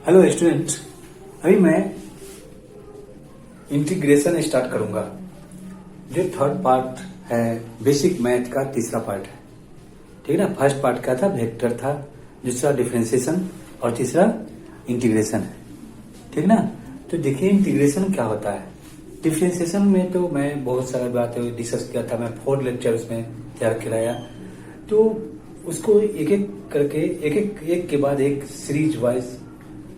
Hello students, अभी मैं integration start करूंगा। जो थर्ड पार्ट है बेसिक मैथ का, तीसरा पार्ट है, ठीक है ना। फर्स्ट पार्ट क्या था? वेक्टर था, दूसरा डिफरेंशिएशन और तीसरा इंटीग्रेशन है, ठीक ना। तो देखिए इंटीग्रेशन क्या होता है। डिफरेंशिएशन में तो मैं बहुत सारा बातें डिस्कस किया था, मैं 4 लेक्चर उसमें तैयार कराया। तो उसको एक एक करके एक के बाद एक सीरीज वाइज,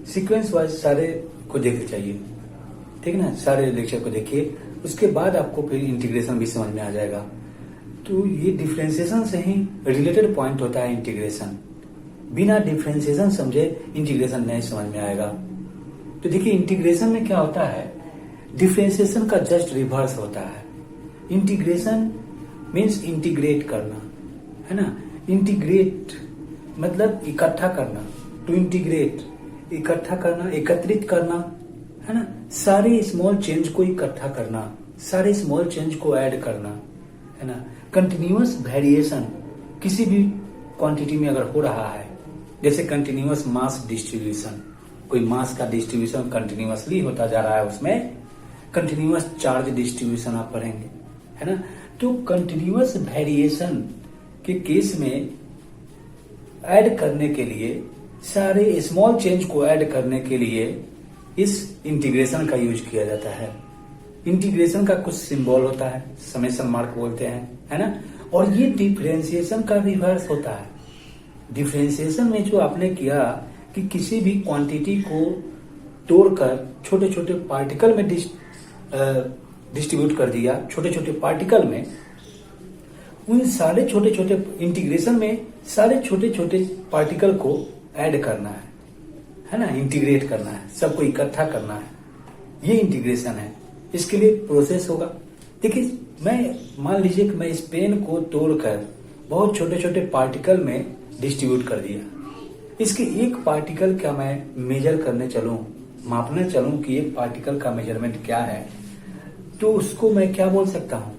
सीक्वेंस वाइज सारे को देखना चाहिए, ठीक है ना। सारे लेक्चर को देखिए, उसके बाद आपको फिर इंटीग्रेशन भी समझ में आ जाएगा। तो ये डिफरेंशिएशन से ही रिलेटेड पॉइंट होता है इंटीग्रेशन। बिना डिफरेंशिएशन समझे इंटीग्रेशन नहीं समझ में आएगा। तो देखिए इंटीग्रेशन में क्या होता है, डिफरेंशिएशन का जस्ट रिवर्स होता है। इंटीग्रेशन मीन्स इंटीग्रेट करना, है ना। इंटीग्रेट मतलब इकट्ठा करना, टू इंटीग्रेट इकट्ठा करना, एकत्रित करना, है ना। सारे स्मॉल चेंज को इकट्ठा करना, सारे स्मॉल चेंज को ऐड करना, है ना। कंटिन्यूअस वेरिएशन किसी भी क्वांटिटी में अगर हो रहा है, जैसे कंटिन्यूअस मास डिस्ट्रीब्यूशन, कोई मास का डिस्ट्रीब्यूशन कंटिन्यूअसली होता जा रहा है, उसमें कंटिन्यूअस चार्ज डिस्ट्रीब्यूशन आप पढ़ेंगे, है ना। तो कंटिन्यूअस वेरिएशन के केस में ऐड करने के लिए, सारे स्मॉल चेंज को ऐड करने के लिए इस इंटीग्रेशन का यूज किया जाता है। इंटीग्रेशन का कुछ सिंबल होता है, समेशन मार्क बोलते हैं, है ना। और ये डिफरेंशिएशन का रिवर्स होता है। डिफरेंशिएशन में जो आपने किया कि किसी भी क्वांटिटी को तोड़कर छोटे छोटे पार्टिकल में डिस्ट्रीब्यूट कर दिया, छोटे छोटे पार्टिकल में, उन सारे छोटे छोटे इंटीग्रेशन में सारे छोटे छोटे पार्टिकल को ऐड करना है ना, इंटीग्रेट करना है, सबको इकट्ठा करना है, ये इंटीग्रेशन है। इसके लिए प्रोसेस होगा। देखिए मैं मान लीजिए कि मैं इस पेन को तोड़कर बहुत छोटे छोटे पार्टिकल में डिस्ट्रीब्यूट कर दिया। इसके एक पार्टिकल का मैं मेजर करने चलूं, मापने चलूं कि एक पार्टिकल का मेजरमेंट क्या है, तो उसको मैं क्या बोल सकता हूं?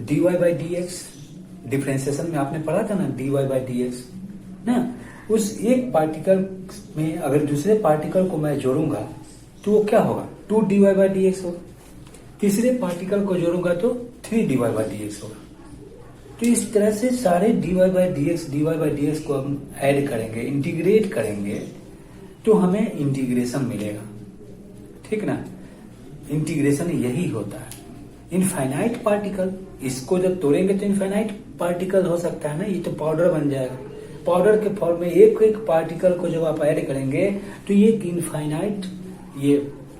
dy/dx। डिफरेंशिएशन में आपने पढ़ा था ना, dy/dx ना। उस एक पार्टिकल में अगर दूसरे पार्टिकल को मैं जोड़ूंगा तो वो क्या होगा? 2dy/dx होगा। तीसरे पार्टिकल को जोड़ूंगा तो 3dy/dx होगा। तो इस तरह से सारे dy/dx को हम ऐड करेंगे, इंटीग्रेट करेंगे, तो हमें इंटीग्रेशन मिलेगा, ठीक ना। इंटीग्रेशन यही होता है। इनफाइनाइट पार्टिकल, इसको जब तोड़ेंगे तो इनफाइनाइट पार्टिकल हो सकता है ना, ये तो पाउडर बन जाएगा। पाउडर के फॉर्म में एक एक पार्टिकल को जब आप ऐड करेंगे तो ये इनफाइनाइट, ये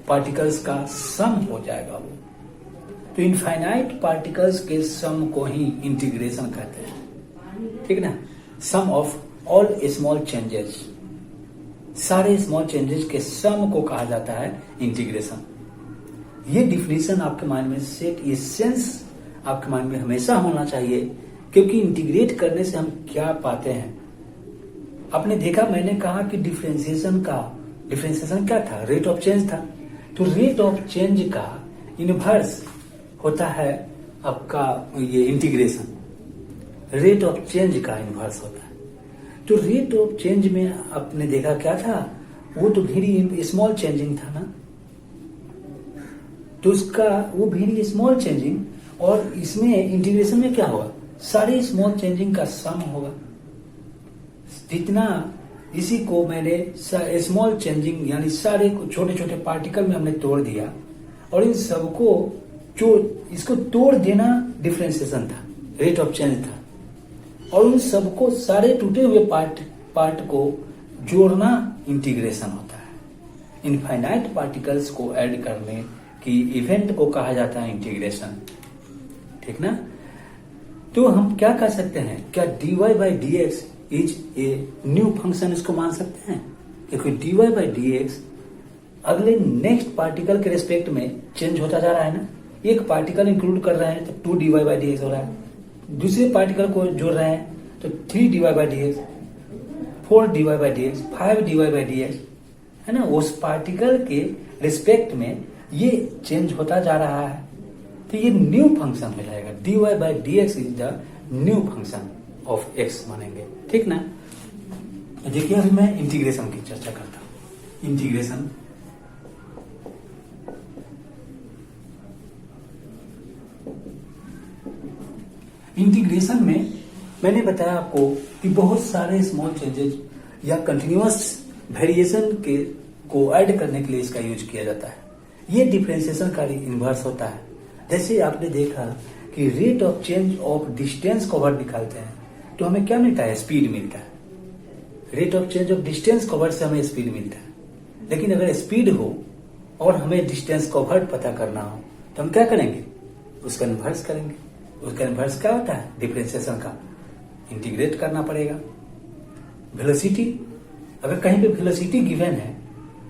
पार्टिकल्स का सम हो जाएगा वो। तो इनफाइनाइट पार्टिकल्स के सम को ही इंटीग्रेशन कहते हैं, ठीक ना। सम ऑफ ऑल स्मॉल चेंजेस, सारे स्मॉल चेंजेस के सम को कहा जाता है इंटीग्रेशन। ये डिफिनेशन आपके माइंड में सेट, ये सेंस आपके माइंड में हमेशा होना चाहिए, क्योंकि इंटीग्रेट करने से हम क्या पाते हैं। आपने देखा, मैंने कहा कि डिफरेंशिएशन क्या था? रेट ऑफ चेंज था। तो रेट ऑफ चेंज का इनवर्स होता है आपका ये इंटीग्रेशन। रेट ऑफ चेंज का इनवर्स होता है। तो रेट ऑफ चेंज में आपने देखा क्या था? वो तो वेरी स्मॉल चेंजिंग था ना। तो उसका वो वेरी स्मॉल चेंजिंग, और इसमें इंटीग्रेशन में क्या होगा? सारे स्मॉल चेंजिंग का सम होगा। जितना इसी को मैंने स्मॉल चेंजिंग यानी सारे छोटे छोटे पार्टिकल में हमने तोड़ दिया, और इन सबको जो इसको तोड़ देना डिफरेंशिएशन था, रेट ऑफ चेंज था, और उन सबको सारे टूटे हुए पार्ट को जोड़ना इंटीग्रेशन होता है। इनफाइनाइट पार्टिकल्स को ऐड करने की इवेंट को कहा जाता है इंटीग्रेशन, ठीक ना। तो हम क्या कह सकते हैं? क्या dy/dx is a new function, इसको मान सकते हैं? क्योंकि dy/dx अगले नेक्स्ट पार्टिकल के रेस्पेक्ट में चेंज होता जा रहा है ना। एक पार्टिकल इंक्लूड कर रहे हैं तो 2dy/dx हो रहा है, दूसरे पार्टिकल को जोड़ रहे हैं तो 3dy/dx, 4dy/dx, 5dy/dx, है ना। उस पार्टिकल के रिस्पेक्ट में ये चेंज होता जा रहा है, तो ये न्यू फंक्शन हो जाएगा। dy/dx is the new function of x मानेंगे, ठीक ना। देखिए अभी मैं इंटीग्रेशन की चर्चा करता हूं। इंटीग्रेशन, इंटीग्रेशन में मैंने बताया आपको कि बहुत सारे स्मॉल चेंजेस या कंटिन्यूअस वेरिएशन के को ऐड करने के लिए इसका यूज किया जाता है। ये डिफरेंशिएशन का इन्वर्स होता है। जैसे आपने देखा कि rate of change of distance covered निकालते हैं तो हमें क्या मिलता है? स्पीड मिलता है। Rate of change of distance covered से हमें स्पीड मिलता है। लेकिन अगर स्पीड हो और हमें डिस्टेंस कवर्ड पता करना हो तो हम क्या करेंगे? उसका इन्वर्स करेंगे। उसका इन्वर्स क्या होता है? डिफरेंशिएशन का इंटीग्रेट करना पड़ेगा। वेलोसिटी, अगर कहीं पे वेलोसिटी गिवन है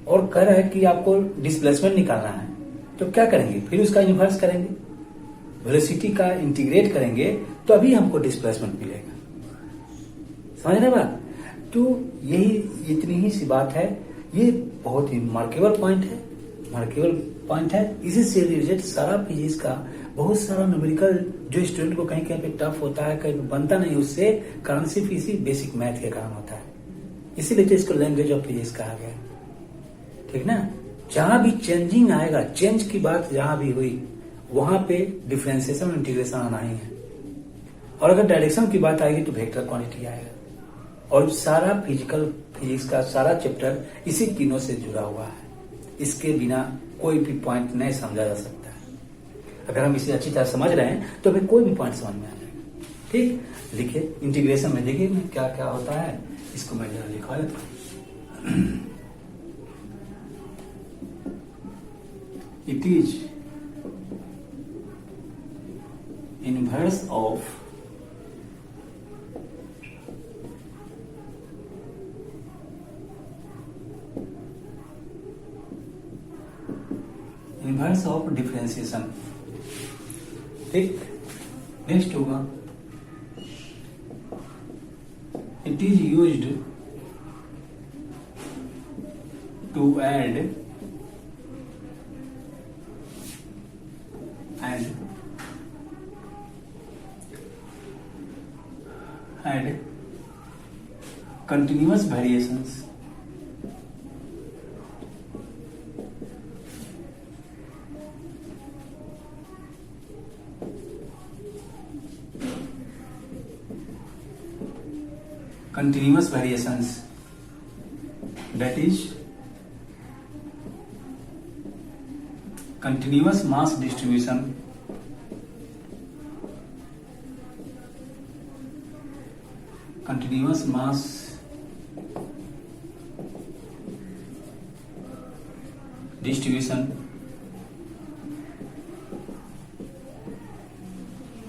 और कह रहा है कि आपको डिस्प्लेसमेंट निकालना है तो क्या करेंगे? फिर उसका इन्वर्स करेंगे। वेलोसिटी का इंटीग्रेट करेंगे तो अभी हमको डिस्प्लेसमेंट मिलेगा। समझ रहे बात? तो यही इतनी ही सी बात है। ये बहुत ही मार्केबल पॉइंट है। इसी से रिलेटेड सारा फिजिक्स का बहुत सारा न्यूमेरिकल जो स्टूडेंट को कहीं कहीं पे टफ होता है, कहीं बनता नहीं, उससे कारण सिर्फ इसी बेसिक मैथ के कारण होता है। इसीलिए तो इसको लैंग्वेज ऑफ फिजिक्स कहा गया। ठीक ना? जहां भी चेंजिंग आएगा, चेंज की बात जहां भी हुई वहां पे डिफरेंशिएशन इंटीग्रेशन आना ही है। और अगर डायरेक्शन की बात आएगी तो वेक्टर क्वांटिटी आएगा। और सारा फिजिक्स का सारा चैप्टर इसी तीनों से जुड़ा हुआ है। इसके बिना कोई भी पॉइंट नहीं समझा जा सकता है। अगर हम इसे अच्छी तरह समझ रहे हैं तो हमें कोई भी पॉइंट समझ में आ जाएगा। ठीक, लिखिए इंटीग्रेशन में देखिए क्या क्या होता है। इसको मैं जरा लिखवा लेता हूं। It is inverse of differentiation. ठीक, नेक्स्ट होगा it is used to add continuous variations that is continuous mass distribution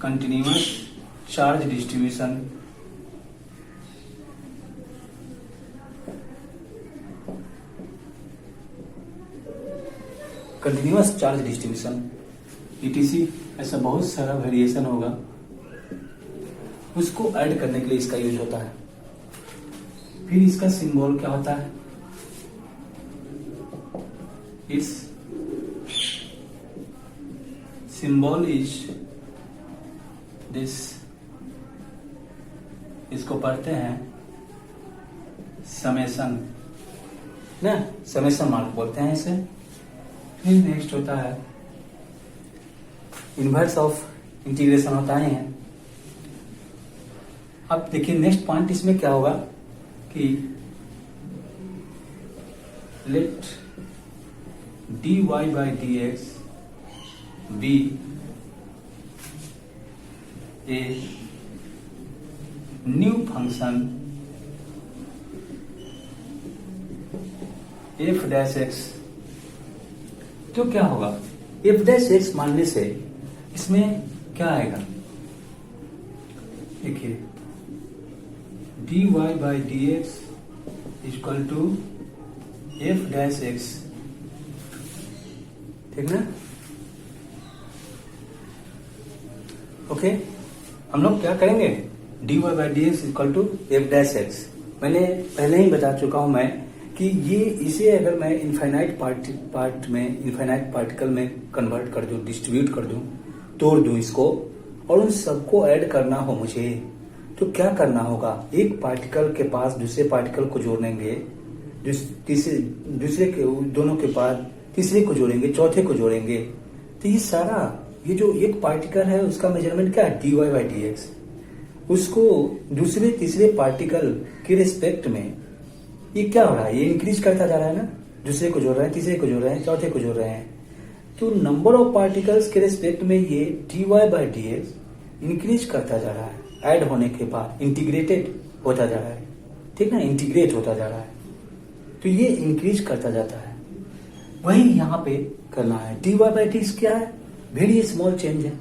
continuous charge distribution etc। ऐसा बहुत सारा वेरिएशन होगा, उसको ऐड करने के लिए इसका यूज होता है। फिर इसका सिंबल क्या होता है? It's symbol is this. इसको पढ़ते हैं समेशन ना, समेशन मार्क बोलते हैं इसे। फिर नेक्स्ट होता है इनवर्स ऑफ इंटीग्रेशन होता है। अब देखिए नेक्स्ट पॉइंट इसमें क्या होगा कि late dy by dx be a new function f dash x। तो क्या होगा? f dash x मानने से इसमें क्या आएगा? देखिए dy by dx equal to f dash x। ठीक ना? ओके, हम लोग क्या करेंगे? dy by dx equal to f dash x। मैंने पहले ही बता चुका हूं मैं कि ये इसे अगर मैं इनफाइनाइट पार्टिकल में कन्वर्ट कर दूं, डिस्ट्रीब्यूट कर दूं, तोड़ दूं इसको, और उन सबको ऐड करना हो मुझे, तो क्या करना होगा? एक पार्टिकल के पास दूसरे पार्टिकल को जोड़ेंगे तीसरे दूसरे के दोनों के बाद तीसरे को जोड़ेंगे, चौथे को जोड़ेंगे, तो ये सारा ये जो एक पार्टिकल है उसका मेजरमेंट क्या है, dy/dx। उसको दूसरे तीसरे पार्टिकल के रिस्पेक्ट में ये क्या हो रहा है, ये इंक्रीज करता जा रहा है ना, दूसरे को जोड़ रहे हैं, तीसरे को जोड़ रहे हैं, चौथे को जोड़ रहे हैं, तो नंबर ऑफ पार्टिकल्स के रिस्पेक्ट में ये dy/dx इंक्रीज करता जा रहा है। ऐड होने के बाद इंटीग्रेटेड होता जा रहा है, ठीक ना, इंटीग्रेट होता जा रहा है, तो ये इंक्रीज करता जाता है। वही यहाँ पे करना है। dy/dx क्या है, वेरी स्मॉल चेंज है,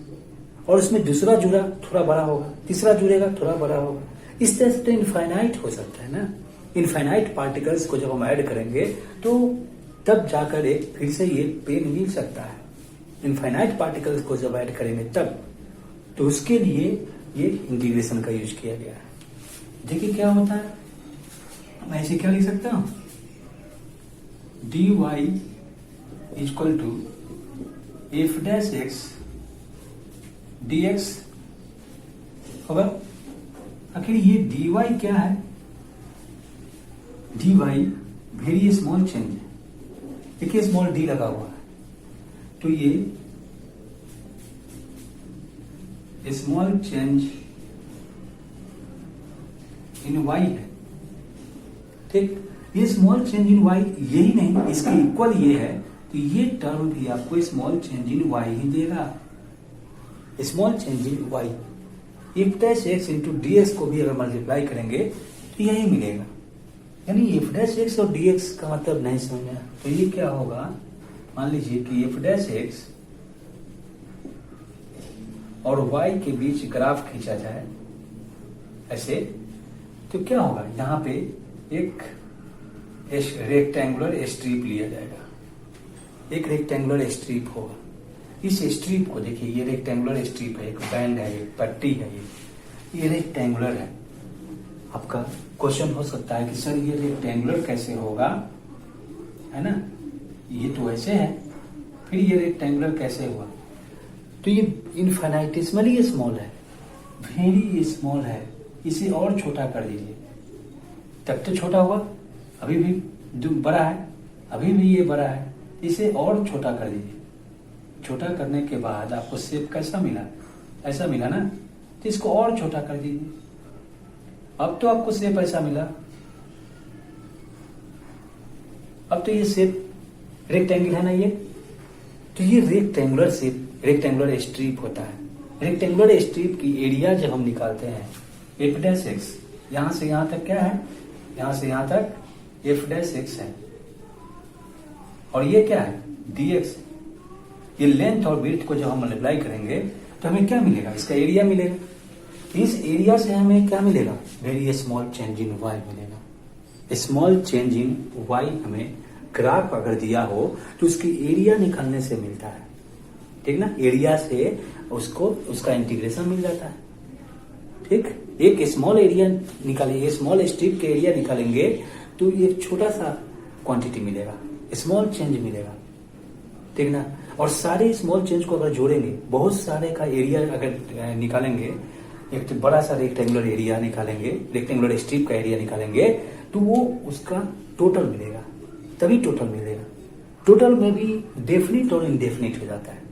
और उसमें दूसरा जुड़ा थोड़ा बड़ा होगा, तीसरा जुड़ेगा थोड़ा बड़ा होगा, इस तरह से तो इनफाइनाइट हो सकता है ना। इनफाइनाइट पार्टिकल्स को जब हम ऐड करेंगे तो तब जाकर एक फिर से ये पेन मिल सकता है। इनफाइनाइट पार्टिकल्स को जब ऐड करेंगे तब, तो उसके लिए ये इंटीग्रेशन का यूज किया गया है। देखिए क्या होता है, मैं ऐसे क्या लिख सकता हूं, dy equal to f' dx होगा। आखिर ये dy क्या है, dy वेरी स्मॉल चेंज है, देखिए स्मॉल डी लगा हुआ है, तो ये स्मॉल चेंज इन y है, ठीक। ये स्मॉल चेंज इन y यही नहीं, इसके इक्वल ये है, तो ये टर्म भी आपको स्मॉल चेंज इन y ही देगा। Small change in y f' into dx को भी अगर मल्टीप्लाई करेंगे तो यही मिलेगा। यानी f' और dx का मतलब नहीं समझना, तो ये क्या होगा, मान लीजिए कि f' और y के बीच ग्राफ खींचा जाए ऐसे, तो क्या होगा, यहां पे एक रेक्टेंगुलर स्ट्रिप लिया जाएगा, एक रेक्टेंगुलर स्ट्रिप होगा। इस स्ट्रिप को देखिए, ये रेक्टेंगुलर स्ट्रिप है, एक बैंड है, एक पट्टी है, ये रेक्टेंगुलर है। आपका क्वेश्चन हो सकता है कि सर ये रेक्टेंगुलर कैसे होगा, है ना, ये तो ऐसे है, फिर ये रेक्टेंगुलर कैसे हुआ, तो ये इनफाइनाइटिसमली स्मॉल है, वेरी स्मॉल है, इसे और छोटा कर दीजिए, तब तो छोटा हुआ, अभी भी जो बड़ा है, अभी भी ये बड़ा है, इसे और छोटा कर दीजिए। छोटा करने के बाद आपको शेप कैसा मिला, ऐसा मिला ना, तो इसको और छोटा कर दीजिए, अब तो आपको शेप ऐसा मिला। अब तो ये शेप रेक्टेंगल है ना ये, तो ये रेक्टेंगुलर शेप, रेक्टेंगुलर स्ट्रिप होता है। रेक्टेंगुलर स्ट्रिप की एरिया जब हम निकालते हैं f', यहां से यहां तक क्या है, यहां से यहां तक f' है, और ये क्या है, dx। ये लेंथ और विड्थ को जब हम मल्टीप्लाई करेंगे तो हमें क्या मिलेगा, इसका एरिया मिलेगा। इस एरिया से हमें क्या मिलेगा, very small change in y मिलेगा। स्मॉल चेंज इन y हमें ग्राफ अगर दिया हो तो उसकी एरिया निकालने से मिलता है, ठीक ना, एरिया से उसको उसका इंटीग्रेशन मिल जाता है, ठीक। एक स्मॉल एरिया निकालेंगे, स्मॉल स्ट्रिप के एरिया निकालेंगे तो एक छोटा सा क्वांटिटी मिलेगा, स्मॉल चेंज मिलेगा, ठीक ना। और सारे स्मॉल चेंज को अगर जोड़ेंगे, बहुत सारे का एरिया अगर निकालेंगे, एक तो बड़ा सा रेक्टेंगुलर एरिया निकालेंगे, रेक्टेंगुलर स्ट्रिप का एरिया निकालेंगे, तो वो उसका टोटल मिलेगा, तभी टोटल मिलेगा। टोटल में भी डेफिनिट और इनडेफिनिट हो जाता है,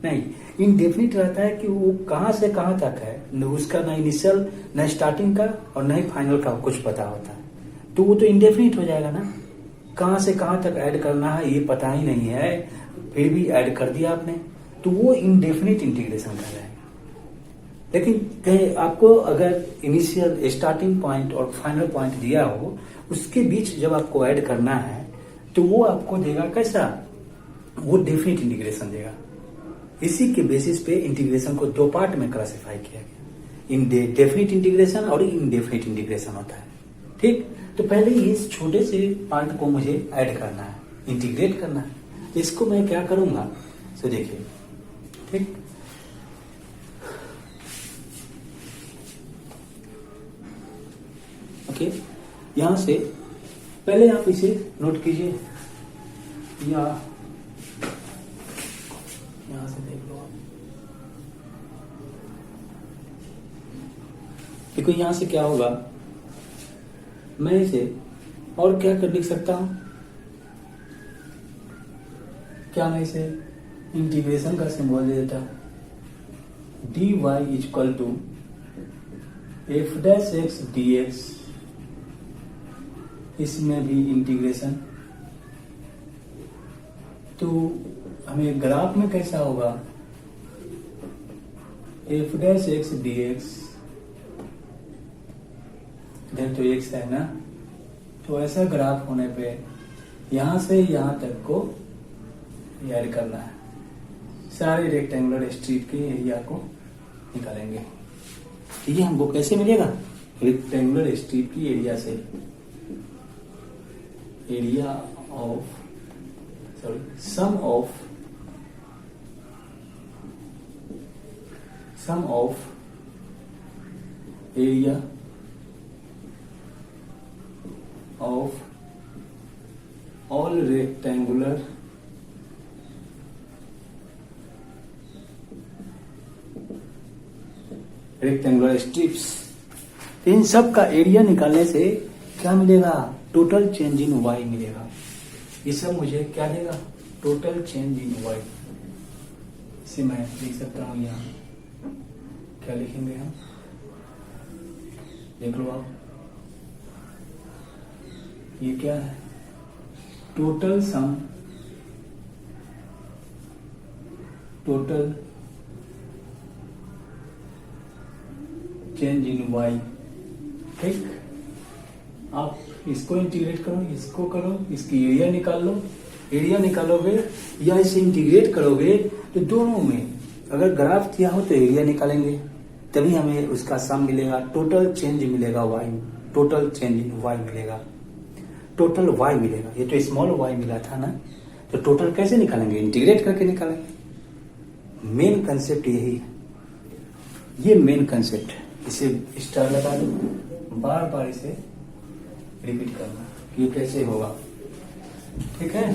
नहीं इनडेफिनिट रहता है कि वो कहां से कहां तक है, उसका ना इनिशियल ना स्टार्टिंग का और ना ही फाइनल का कुछ पता होता है, तो वो तो इनडेफिनिट हो जाएगा ना, कहां से कहां तक ऐड करना है ये पता ही नहीं है, फिर भी ऐड कर दिया आपने, तो वो इनडेफिनिट इंटीग्रेशन कहलाएगा। लेकिन कहीं आपको अगर इनिशियल स्टार्टिंग पॉइंट और फाइनल पॉइंट दिया हो, उसके बीच जब आपको ऐड करना है तो वो आपको देगा कैसा, वो डेफिनिट इंटीग्रेशन देगा। इसी के बेसिस पे इंटीग्रेशन को दो पार्ट में क्लासिफाई किया गया, डेफिनिट इंटीग्रेशन और इनडेफिनिट इंटीग्रेशन होता है, ठीक। तो पहले इस छोटे से पार्ट को मुझे ऐड करना है, इंटीग्रेट करना है, इसको मैं क्या करूंगा, तो देखिए, ठीक, ओके। यहां से पहले आप इसे नोट कीजिए, या यहां से देख लो आप, देखो यहां से क्या होगा, मैं इसे और क्या कर लिख सकता हूं, क्या मैं इसे इंटीग्रेशन का सिंबल दे देता हूं, dy is equal to F dash X D X, इसमें भी इंटीग्रेशन। तो हमें ग्राफ में कैसा होगा, F dash X D X, इधर तो एक्स है ना, तो ऐसा ग्राफ होने पे यहां से यहां तक को ऐड करना है, सारे रेक्टेंगुलर स्ट्रिप के एरिया को निकालेंगे। ठीक है, हमको कैसे मिलेगा, रेक्टेंगुलर स्ट्रिप की एरिया से, area of sum of area of all rectangular strips. इन सब का एरिया निकालने से क्या मिलेगा, टोटल चेंज इन वाई मिलेगा। ये सब मुझे क्या देगा, टोटल चेंज इन वाई। इसे मैं लिख सकता हूं यहां, क्या लिखेंगे हम, देख लो आप, ये क्या है, total sum, total change in Y. ठीक, आप इसको इंटीग्रेट करो, इसको करो, इसकी एरिया निकाल लो, एरिया निकालोगे या इसे इंटीग्रेट करोगे तो दोनों में अगर ग्राफ दिया हो तो एरिया निकालेंगे, तभी हमें उसका सम मिलेगा, टोटल चेंज मिलेगा Y, total change in Y मिलेगा, टोटल वाई मिलेगा। ये तो स्मॉल वाई मिला था ना, तो टोटल कैसे निकालेंगे, इंटीग्रेट करके निकालेंगे। मेन कंसेप्ट यही है, ये मेन कंसेप्ट है। इसे स्टार लगा दो, बार बार इसे रिपीट करना, ये कैसे होगा। ठीक है,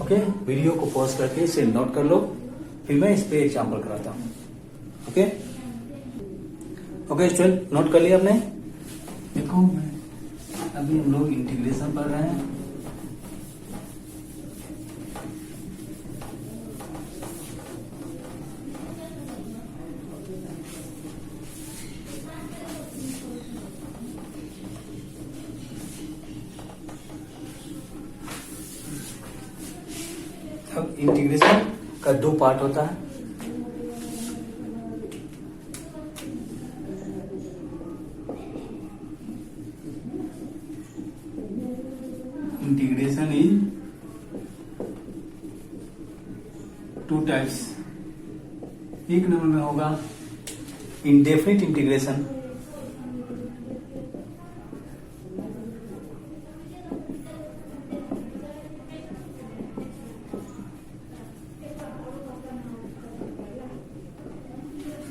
ओके, वीडियो को पॉज करके इसे नोट कर लो, फिर मैं इस पे एग्जाम्पल कराता हूँ। ओके ओके स्टूडेंट, नोट कर लिया आपने। देखो अभी हम लोग इंटीग्रेशन पढ़ रहे हैं। अब इंटीग्रेशन का दो पार्ट होता है, इंटीग्रेशन इन टू टाइप्स। एक नंबर में होगा इंडेफिनिट इंटीग्रेशन,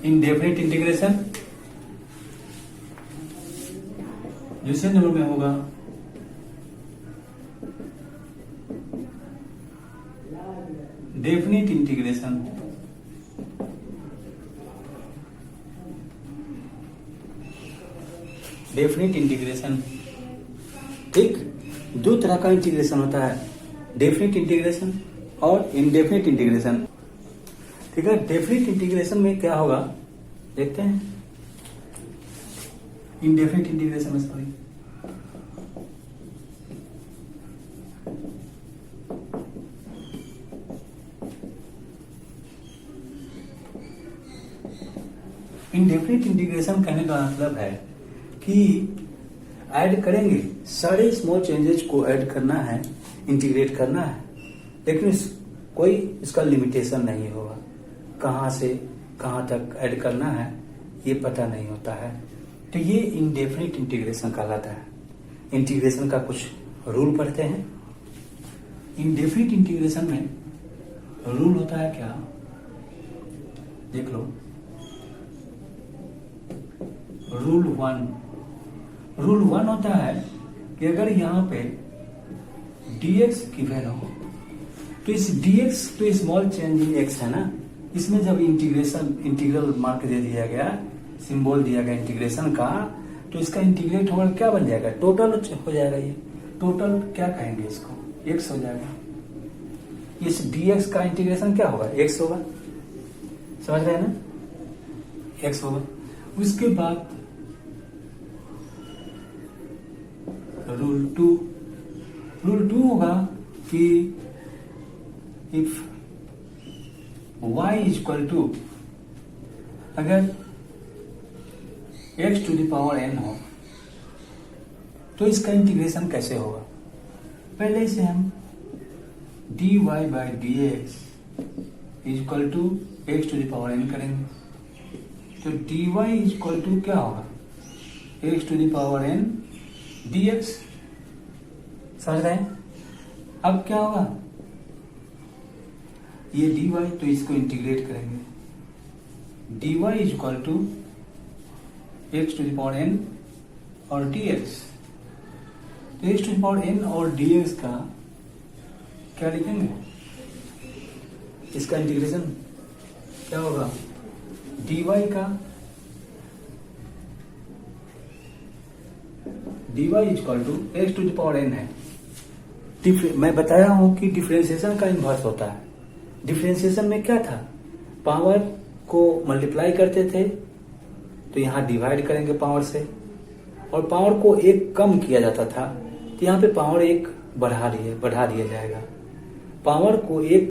इंडेफिनिट इंटीग्रेशन। दूसरे नंबर में होगा डेफिनिट इंटीग्रेशन। डेफिनिट इंटीग्रेशन, ठीक, दो तरह का इंटीग्रेशन होता है, डेफिनिट इंटीग्रेशन और इनडेफिनिट इंटीग्रेशन। ठीक है, डेफिनिट इंटीग्रेशन में क्या होगा देखते हैं, इनडेफिनिट इंटीग्रेशन में सॉरी, इनडेफिनिट इंटीग्रेशन कहने का मतलब है कि ऐड करेंगे, सारे स्मॉल चेंजेस को ऐड करना है, इंटीग्रेट करना है, लेकिन कोई इसका लिमिटेशन नहीं होगा, कहां से कहां तक ऐड करना है ये पता नहीं होता है। तो ये इनडेफिनिट इंटीग्रेशन कहलाता है। इंटीग्रेशन का कुछ रूल पढ़ते हैं। इनडेफिनिट इंटीग्रेशन में रूल होता है क्या, देख लो, रूल वन होता है कि अगर यहां पे dx गिवन हो तो इस dx तो स्मॉल चेंज इन x है ना, इसमें जब इंटीग्रल मार्क दे दिया गया, सिंबल दिया गया इंटीग्रेशन का, तो इसका इंटीग्रेट होकर क्या बन जाएगा, टोटल हो जाएगा। ये टोटल क्या कहेंगे इसको, x हो जाएगा। इस dx का इंटीग्रेशन क्या होगा, x होगा, समझ रहे हैं ना, x होगा। उसके बाद रूल टू होगा कि if y is equal to, अगर x to the power n हो तो इसका इंटीग्रेशन कैसे होगा। पहले से हम dy by dx is equal to x to the power n करेंगे, तो dy इज इक्वल टू क्या होगा, x to the power n dx, समझ रहे हैं। अब क्या होगा, ये dy, तो इसको इंटीग्रेट करेंगे, dy is equal to x to the power n और dx, तो x to the power n और dx का क्या लिखेंगे, इसका इंटीग्रेशन क्या होगा, dy का dy is equal to x to the power n है। मैं बताया हूं कि डिफरेंशिएशन का इन्वर्स होता है। डिफरेंशिएशन में क्या था, पावर को मल्टीप्लाई करते थे तो यहां डिवाइड करेंगे पावर से, और पावर को एक कम किया जाता था तो यहां पे पावर एक बढ़ा दिया जाएगा। पावर को एक